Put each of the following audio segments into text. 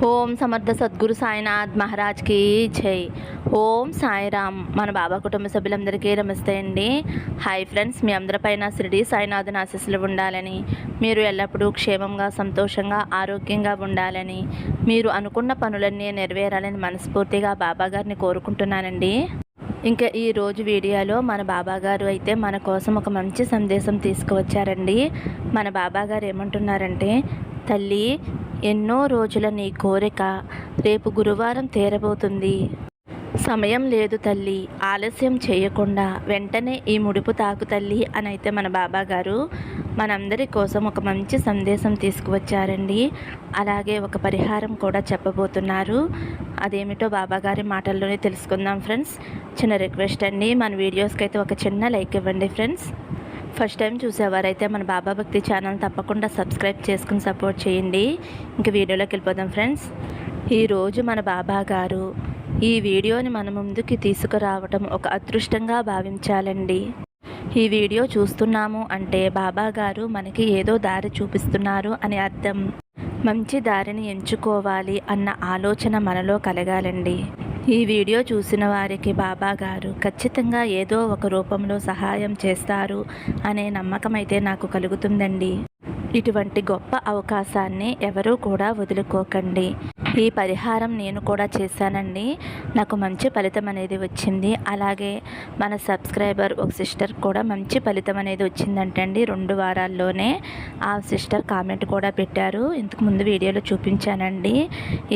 ఓం సమర్థ సద్గురు సాయినాథ్ మహారాజ్కి జై. ఓం సాయిరామ్. మన బాబా కుటుంబ సభ్యులందరికీ నమస్తే అండి. హాయ్ ఫ్రెండ్స్, మీ అందరిపైన షిరిడి సాయినాథుని ఆశీస్సులు ఉండాలని, మీరు ఎల్లప్పుడూ క్షేమంగా సంతోషంగా ఆరోగ్యంగా ఉండాలని, మీరు అనుకున్న పనులన్నీ నెరవేరాలని మనస్ఫూర్తిగా బాబా గారిని కోరుకుంటున్నానండి. ఇంకా ఈరోజు వీడియోలో మన బాబాగారు అయితే మన కోసం ఒక మంచి సందేశం తీసుకువచ్చారండి. మన బాబాగారు ఏమంటున్నారంటే, తల్లి, ఎన్నో రోజుల నీ కోరిక రేపు గురువారం తీరబోతుంది. సమయం లేదు తల్లి, ఆలస్యం చేయకుండా వెంటనే ఈ ముడుపు తాకు తల్లి అని అయితే మన బాబాగారు మనందరి కోసం ఒక మంచి సందేశం తీసుకువచ్చారండి. అలాగే ఒక పరిహారం కూడా చెప్పబోతున్నారు. అదేమిటో బాబాగారి మాటల్లోనే తెలుసుకుందాం ఫ్రెండ్స్. చిన్న రిక్వెస్ట్ అండి, మన వీడియోస్కి అయితే ఒక చిన్న లైక్ ఇవ్వండి ఫ్రెండ్స్. ఫస్ట్ టైం చూసేవారైతే మన బాబా భక్తి ఛానల్ తప్పకుండా సబ్స్క్రైబ్ చేసుకుని సపోర్ట్ చేయండి. ఇంక వీడియోలోకి వెళ్ళిపోదాం ఫ్రెండ్స్. ఈరోజు మన బాబా గారు ఈ వీడియోని మన ముందుకి తీసుకురావటం ఒక అదృష్టంగా భావించాలండి. ఈ వీడియో చూస్తున్నాము అంటే బాబా గారు మనకి ఏదో దారి చూపిస్తున్నారు అని అర్థం. మంచి దారిని ఎంచుకోవాలి అన్న ఆలోచన మనలో కలగాలండి. ఈ వీడియో చూసిన వారికి బాబా గారు ఖచ్చితంగా ఏదో ఒక రూపంలో సహాయం చేస్తారు అనే నమ్మకం అయితే నాకు కలుగుతుందండి. ఇటువంటి గొప్ప అవకాశాన్ని ఎవరూ కూడా వదులుకోకండి. ఈ పరిహారం నేను కూడా చేశానండి. నాకు మంచి ఫలితం అనేది వచ్చింది. అలాగే మన సబ్స్క్రైబర్ ఒక సిస్టర్ కూడా మంచి ఫలితం అనేది వచ్చిందంటండి. 2 వారాల్లోనే ఆ సిస్టర్ కామెంట్ కూడా పెట్టారు. ఇంతకు ముందు వీడియోలో చూపించానండి.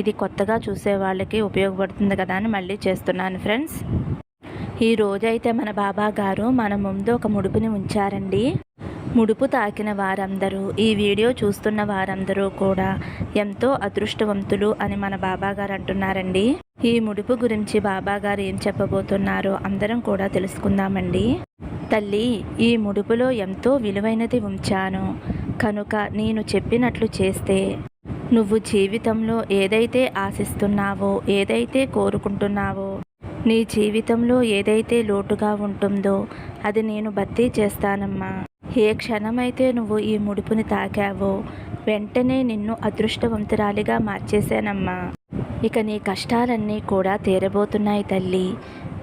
ఇది కొత్తగా చూసే వాళ్ళకి ఉపయోగపడుతుంది కదా అని మళ్ళీ చేస్తున్నాను ఫ్రెండ్స్. ఈ రోజైతే మన బాబా గారు మన ముందు ఒక ముడుపుని ఉంచారండి. ముడుపు తాకిన వారందరూ, ఈ వీడియో చూస్తున్న వారందరూ కూడా ఎంతో అదృష్టవంతులు అని మన బాబా గారు అంటున్నారండి. ఈ ముడుపు గురించి బాబా గారు ఏం చెప్పబోతున్నారో అందరం కూడా తెలుసుకుందామండి. తల్లి, ఈ ముడుపులో ఎంతో విలువైనది ఉంచాను కనుక నేను చెప్పినట్లు చేస్తే నువ్వు జీవితంలో ఏదైతే ఆశిస్తున్నావో, ఏదైతే కోరుకుంటున్నావో, నీ జీవితంలో ఏదైతే లోటుగా ఉంటుందో అది నేను భర్తీ చేస్తానమ్మా. ఏ క్షణమైతే నువ్వు ఈ ముడుపుని తాకావో వెంటనే నిన్ను అదృష్టవంతురాలిగా మార్చేశానమ్మా. ఇక నీ కష్టాలన్నీ కూడా తీరబోతున్నాయి తల్లి.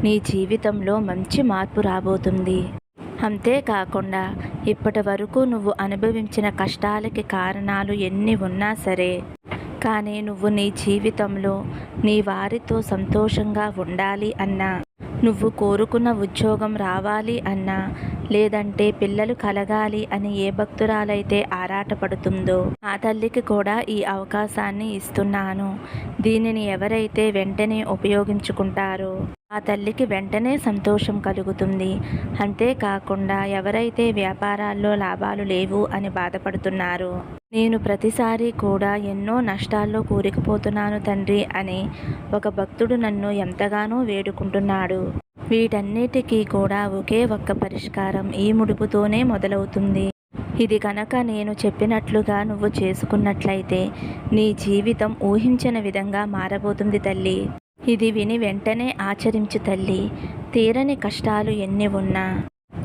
నీ జీవితంలో మంచి మార్పు రాబోతుంది. అంతేకాకుండా ఇప్పటి వరకు నువ్వు అనుభవించిన కష్టాలకి కారణాలు ఎన్ని ఉన్నా సరే, కానీ నువ్వు నీ జీవితంలో నీ వారితో సంతోషంగా ఉండాలి అన్నా, నువ్వు కోరుకున్న ఉద్యోగం రావాలి అన్నా, లేదంటే పిల్లలు కలగాలి అని ఏ భక్తురాలైతే ఆరాటపడుతుందో ఆ తల్లికి కూడా ఈ అవకాశాన్ని ఇస్తున్నాను. దీనిని ఎవరైతే వెంటనే ఉపయోగించుకుంటారో ఆ తల్లికి వెంటనే సంతోషం కలుగుతుంది. అంతేకాకుండా ఎవరైతే వ్యాపారాల్లో లాభాలు లేవు అని బాధపడుతున్నారో, నేను ప్రతిసారి కూడా ఎన్నో నష్టాల్లో కూరుకుపోతున్నాను తండ్రి అని ఒక భక్తుడు నన్ను ఎంతగానో వేడుకుంటున్నాడు. వీటన్నిటికీ కూడా ఒకే ఒక్క పరిష్కారం ఈ ముడుపుతోనే మొదలవుతుంది. ఇది కనుక నేను చెప్పినట్లుగా నువ్వు చేసుకున్నట్లయితే నీ జీవితం ఊహించిన విధంగా మారబోతుంది తల్లి. ఇది విని వెంటనే ఆచరించు తల్లి. తీరని కష్టాలు ఎన్ని ఉన్నా,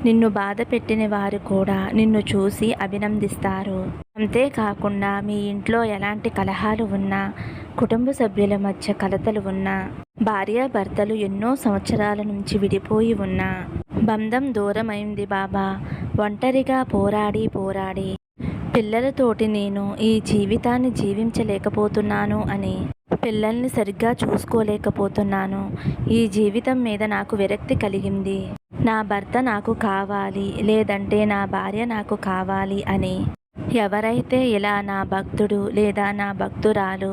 నిన్ను బాధ పెట్టిన వారు కూడా నిన్ను చూసి అభినందిస్తారు. అంతేకాకుండా మీ ఇంట్లో ఎలాంటి కలహాలు ఉన్నా, కుటుంబ సభ్యుల మధ్య కలతలు ఉన్నా, భార్యాభర్తలు ఎన్నో సంవత్సరాల నుంచి విడిపోయి ఉన్నా, బంధం దూరమైంది బాబా, ఒంటరిగా పోరాడి పిల్లలతోటి నేను ఈ జీవితాన్ని జీవించలేకపోతున్నాను అని, పిల్లల్ని సరిగ్గా చూసుకోలేకపోతున్నాను, ఈ జీవితం మీద నాకు విరక్తి కలిగింది, నా భర్త నాకు కావాలి, లేదంటే నా భార్య నాకు కావాలి అని ఎవరైతే ఇలా నా భక్తుడు లేదా నా భక్తురాలు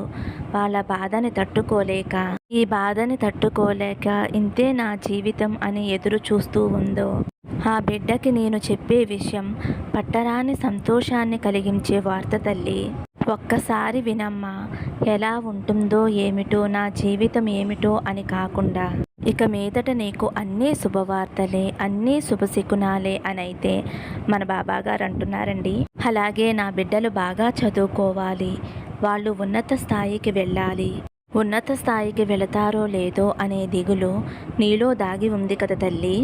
వాళ్ళ బాధని తట్టుకోలేక, ఈ బాధని తట్టుకోలేక ఇంతే నా జీవితం అని ఎదురు చూస్తూ ఉందో, ఆ బిడ్డకి నేను చెప్పే విషయం పట్టరాని సంతోషాన్ని కలిగించే వార్త తల్లి. ఒక్కసారి వినమ్మా. ఎలా ఉంటుందో ఏమిటో, నా జీవితం ఏమిటో అని కాకుండా ఇక మీదట నీకు అన్నీ శుభవార్తలే, అన్నీ శుభశకునాలే అని అయితే మన బాబాగారు అంటున్నారండి. అలాగే నా బిడ్డలు బాగా చదువుకోవాలి, వాళ్ళు ఉన్నత స్థాయికి వెళ్ళాలి. ఉన్నత స్థాయికి వెళతారో లేదో అనే దిగులు నీలో దాగి ఉంది కదా తల్లి.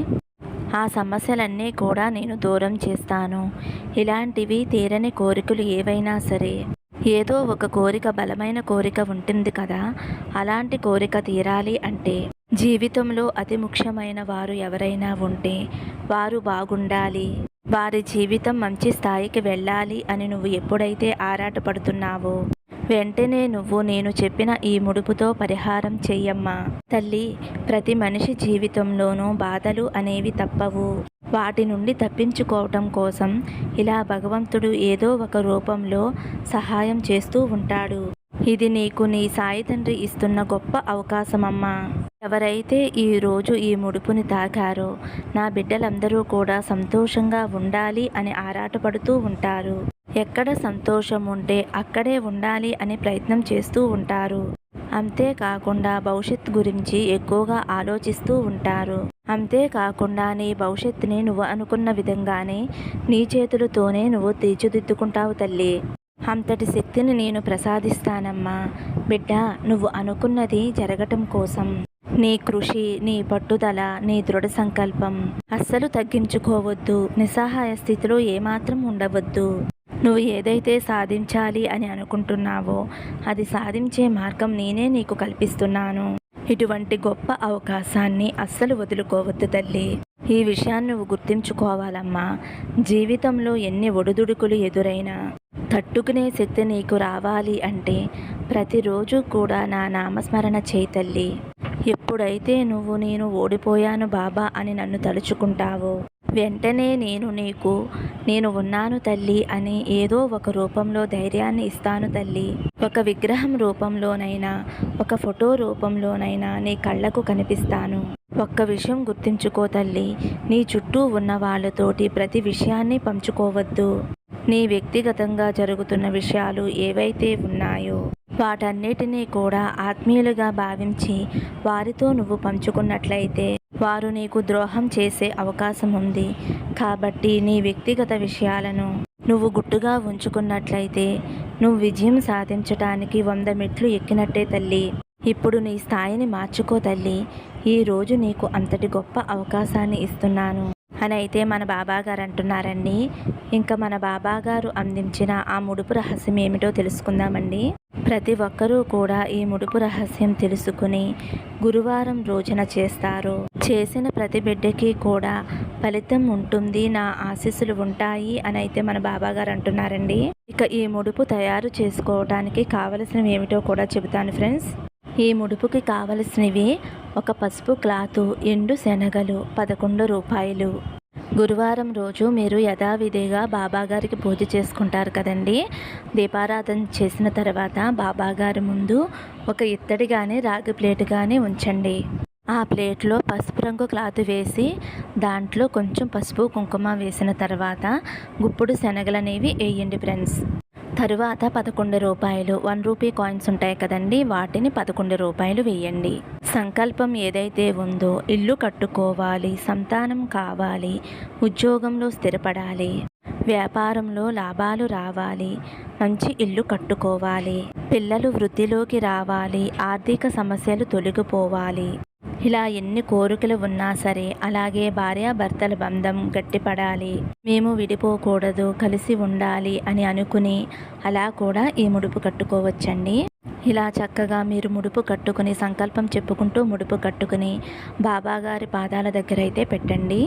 ఆ సమస్యలన్నీ కూడా నేను దూరం చేస్తాను. ఇలాంటివి తీరని కోరికలు ఏవైనా సరే ఏదో ఒక కోరిక, బలమైన కోరిక ఉంటుంది కదా, అలాంటి కోరిక తీరాలి అంటే జీవితంలో అతి ముఖ్యమైన వారు ఎవరైనా ఉంటే వారు బాగుండాలి, వారి జీవితం మంచి స్థాయికి వెళ్ళాలి అని నువ్వు ఎప్పుడైతే ఆరాటపడుతున్నావో వెంటనే నువ్వు నేను చెప్పిన ఈ ముడుపుతో పరిహారం చెయ్యమ్మా. తల్లి, ప్రతి మనిషి జీవితంలోనూ బాధలు అనేవి తప్పవు. వాటి నుండి తప్పించుకోవటం కోసం ఇలా భగవంతుడు ఏదో ఒక రూపంలో సహాయం చేస్తూ ఉంటాడు. ఇది నీకు నీ సాయి తండ్రి ఇస్తున్న గొప్ప అవకాశమమ్మా. ఎవరైతే ఈరోజు ఈ ముడుపుని తాకారో నా బిడ్డలందరూ కూడా సంతోషంగా ఉండాలి అని ఆరాటపడుతూ ఉంటారు. ఎక్కడ సంతోషం ఉంటే అక్కడే ఉండాలి అని ప్రయత్నం చేస్తూ ఉంటారు. అంతేకాకుండా భవిష్యత్తు గురించి ఎక్కువగా ఆలోచిస్తూ ఉంటారు. అంతేకాకుండా నీ భవిష్యత్తుని నువ్వు అనుకున్న విధంగానే నీ చేతులతోనే నువ్వు తీర్చిదిద్దుకుంటావు తల్లి. అంతటి శక్తిని నేను ప్రసాదిస్తానమ్మా. బిడ్డ, నువ్వు అనుకున్నది జరగటం కోసం నీ కృషి, నీ పట్టుదల, నీ దృఢ సంకల్పం అస్సలు తగ్గించుకోవద్దు. నిస్సహాయ స్థితిలో ఏమాత్రం ఉండవద్దు. నువ్వు ఏదైతే సాధించాలి అని అనుకుంటున్నావో అది సాధించే మార్గం నేనే నీకు కల్పిస్తున్నాను. ఇటువంటి గొప్ప అవకాశాన్ని అస్సలు వదులుకోవద్దు తల్లి. ఈ విషయాన్ని నువ్వు గుర్తుంచుకోవాలమ్మా. జీవితంలో ఎన్ని ఒడిదుడుకులు ఎదురైనా తట్టుకునే శక్తి నీకు రావాలి అంటే ప్రతిరోజు కూడా నా నామస్మరణ చేయి తల్లి. ఎప్పుడైతే నువ్వు నేను ఓడిపోయాను బాబా అని నన్ను తలుచుకుంటావో వెంటనే నేను ఉన్నాను తల్లి అని ఏదో ఒక రూపంలో ధైర్యాన్ని ఇస్తాను తల్లి. ఒక విగ్రహం రూపంలోనైనా, ఒక ఫోటో రూపంలోనైనా నీ కళ్ళకు కనిపిస్తాను. ఒక్క విషయం గుర్తుంచుకో తల్లి, నీ చుట్టూ ఉన్న వాళ్ళతోటి ప్రతి విషయాన్ని పంచుకోవద్దు. నీ వ్యక్తిగతంగా జరుగుతున్న విషయాలు ఏవైతే ఉన్నాయో వాటన్నిటినీ కూడా ఆత్మీయులుగా భావించి వారితో నువ్వు పంచుకున్నట్లయితే వారు నీకు ద్రోహం చేసే అవకాశం ఉంది. కాబట్టి నీ వ్యక్తిగత విషయాలను నువ్వు గుట్టుగా ఉంచుకున్నట్లయితే నువ్వు విజయం సాధించటానికి 100 మెట్లు ఎక్కినట్టే తల్లి. ఇప్పుడు నీ స్థాయిని మార్చుకో తల్లి. ఈరోజు నీకు అంతటి గొప్ప అవకాశాన్ని ఇస్తున్నాను అని అయితే మన బాబాగారు అంటున్నారండి. ఇంకా మన బాబాగారు అందించిన ఆ ముడుపు రహస్యం ఏమిటో తెలుసుకుందామండి. ప్రతి ఒక్కరూ కూడా ఈ ముడుపు రహస్యం తెలుసుకుని గురువారం రోజున చేస్తారు. చేసిన ప్రతి బిడ్డకి కూడా ఫలితం ఉంటుంది, నా ఆశీస్సులు ఉంటాయి అని అయితే మన బాబాగారు అంటున్నారండి. ఇక ఈ ముడుపు తయారు చేసుకోవడానికి కావలసినవి ఏమిటో కూడా చెబుతాను ఫ్రెండ్స్. ఈ ముడుపుకి కావలసినవి ఒక పసుపు క్లాతు, ఎండు శనగలు 11 రూపాయలు. గురువారం రోజు మీరు యథావిధిగా బాబాగారికి పూజ చేసుకుంటారు కదండి. దీపారాధన చేసిన తర్వాత బాబాగారి ముందు ఒక ఇత్తడి కానీ రాగి ప్లేట్ కానీ ఉంచండి. ఆ ప్లేట్లో పసుపు రంగు క్లాత్ వేసి దాంట్లో కొంచెం పసుపు కుంకుమ వేసిన తర్వాత గుప్పుడు శనగలు అనేవి వేయండి ఫ్రెండ్స్. తరువాత 11 రూపాయలు 1 రూపీ కాయిన్స్ ఉంటాయి కదండి, వాటిని 11 రూపాయలు వేయండి. సంకల్పం ఏదైతే ఉందో ఇల్లు కట్టుకోవాలి, సంతానం కావాలి, ఉద్యోగంలో స్థిరపడాలి, వ్యాపారంలో లాభాలు రావాలి, మంచి ఇల్లు కట్టుకోవాలి, పిల్లలు వృద్ధిలోకి రావాలి, ఆర్థిక సమస్యలు తొలగిపోవాలి, ఇలా ఎన్ని కోరికలు ఉన్నా సరే, అలాగే భార్యాభర్తల బంధం గట్టిపడాలి, మేము విడిపోకూడదు, కలిసి ఉండాలి అని అనుకుని అలా కూడా ఈ ముడుపు కట్టుకోవచ్చండి. ఇలా చక్కగా మీరు ముడుపు కట్టుకుని సంకల్పం చెప్పుకుంటూ ముడుపు కట్టుకుని బాబాగారి పాదాల దగ్గర అయితే పెట్టండి.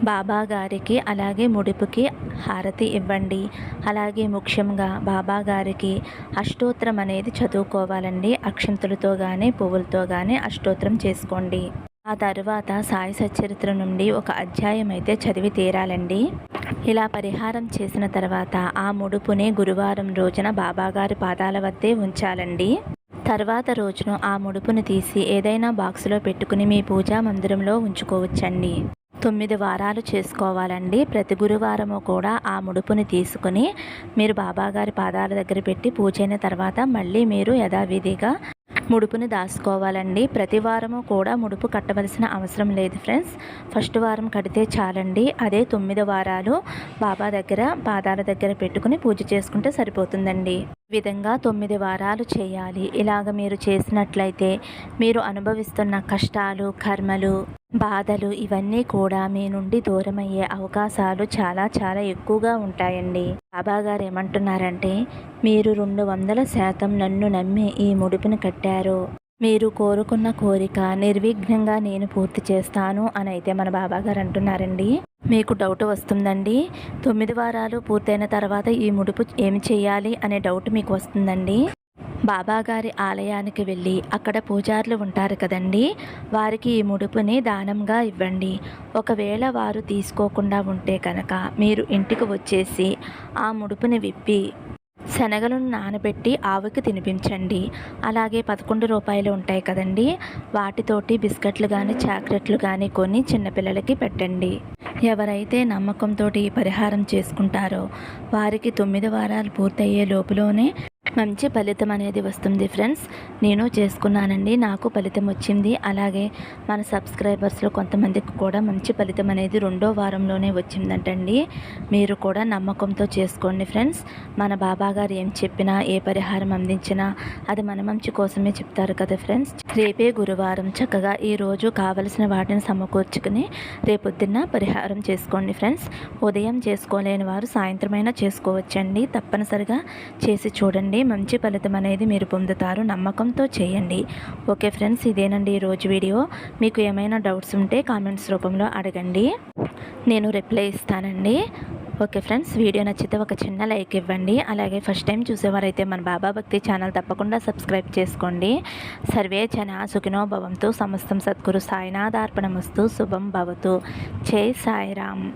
బాబాగారికి అలాగే ముడుపుకి హారతి ఇవ్వండి. అలాగే ముఖ్యంగా బాబాగారికి అష్టోత్తరం అనేది చదువుకోవాలండి. అక్షంతులతో కానీ పువ్వులతో కానీ అష్టోత్తరం చేసుకోండి. ఆ తర్వాత సాయి సచ్చరిత్ర నుండి ఒక అధ్యాయం అయితే చదివి తీరాలండి. ఇలా పరిహారం చేసిన తర్వాత ఆ ముడుపుని గురువారం రోజున బాబాగారి పాదాల వద్దే ఉంచాలండి. తర్వాత రోజున ఆ ముడుపుని తీసి ఏదైనా బాక్సులో పెట్టుకుని మీ పూజా మందిరంలో ఉంచుకోవచ్చండి. 9 వారాలు చేసుకోవాలండి. ప్రతి గురువారము కూడా ఆ ముడుపుని తీసుకుని మీరు బాబాగారి పాదాల దగ్గర పెట్టి పూజ అయిన తర్వాత మళ్ళీ మీరు యథావిధిగా ముడుపుని దాచుకోవాలండి. ప్రతి వారము కూడా ముడుపు కట్టవలసిన అవసరం లేదు ఫ్రెండ్స్. ఫస్ట్ వారం కడితే చాలండి. అదే 9 వారాలు బాబా దగ్గర పాదాల దగ్గర పెట్టుకుని పూజ చేసుకుంటే సరిపోతుందండి. ఈ విధంగా 9 వారాలు చేయాలి. ఇలాగ మీరు చేసినట్లయితే మీరు అనుభవిస్తున్న కష్టాలు, కర్మలు, బాధలు ఇవన్నీ కూడా మీ నుండి దూరమయ్యే అవకాశాలు చాలా చాలా ఎక్కువగా ఉంటాయండి. బాబాగారు ఏమంటున్నారంటే, మీరు 200% నన్ను నమ్మి ఈ ముడుపుని కట్టారు. మీరు కోరుకున్న కోరిక నిర్విఘ్నంగా నేను పూర్తి చేస్తాను అని అయితే మన బాబాగారు అంటున్నారండి. మీకు డౌట్ వస్తుందండి. 9 వారాలు పూర్తయిన తర్వాత ఈ ముడుపు ఏమి చేయాలి అనే డౌట్ మీకు వస్తుందండి. బాబాగారి ఆలయానికి వెళ్ళి అక్కడ పూజారులు ఉంటారు కదండి, వారికి ఈ ముడుపుని దానంగా ఇవ్వండి. ఒకవేళ వారు తీసుకోకుండా ఉంటే కనుక మీరు ఇంటికి వచ్చేసి ఆ ముడుపుని విప్పి శనగలను నానబెట్టి ఆవుకి తినిపించండి. అలాగే 11 రూపాయలు ఉంటాయి కదండి, వాటితోటి బిస్కెట్లు కానీ చాక్లెట్లు కానీ కొని చిన్నపిల్లలకి పెట్టండి. ఎవరైతే నమ్మకంతో ఈ పరిహారం చేసుకుంటారో వారికి 9 వారాలు పూర్తయ్యే లోపులోనే మంచి ఫలితం అనేది వస్తుంది ఫ్రెండ్స్. నేను చేసుకున్నానండి, నాకు ఫలితం వచ్చింది. అలాగే మన సబ్స్క్రైబర్స్లో కొంతమందికి కూడా మంచి ఫలితం అనేది 2వ వారంలోనే వచ్చిందంటండి. మీరు కూడా నమ్మకంతో చేసుకోండి ఫ్రెండ్స్. మన బాబాగారు ఏం చెప్పినా, ఏ పరిహారం అందించినా అది మన మంచి కోసమే చెప్తారు కదా ఫ్రెండ్స్. రేపే గురువారం, చక్కగా ఈరోజు కావలసిన వాటిని సమకూర్చుకుని రేపొద్దున్న పరిహారం చేసుకోండి ఫ్రెండ్స్. ఉదయం చేసుకోలేని వారు సాయంత్రమైనా చేసుకోవచ్చండి. తప్పనిసరిగా చేసి చూడండి, మంచి ఫలితం అనేది మీరు పొందుతారు. నమ్మకంతో చేయండి. ఓకే ఫ్రెండ్స్, ఇదేనండి ఈరోజు వీడియో. మీకు ఏమైనా డౌట్స్ ఉంటే కామెంట్స్ రూపంలో అడగండి, నేను రిప్లై ఇస్తానండి. ఓకే ఫ్రెండ్స్, వీడియో నచ్చితే ఒక చిన్న లైక్ ఇవ్వండి. అలాగే ఫస్ట్ టైం చూసేవారైతే మన బాబా భక్తి ఛానల్ తప్పకుండా సబ్స్క్రైబ్ చేసుకోండి. సర్వే జన సుఖినో భవంతు. సమస్తం సద్గురు సాయినాథార్పణమస్తు. శుభం భవతు. జై సాయిరామ్.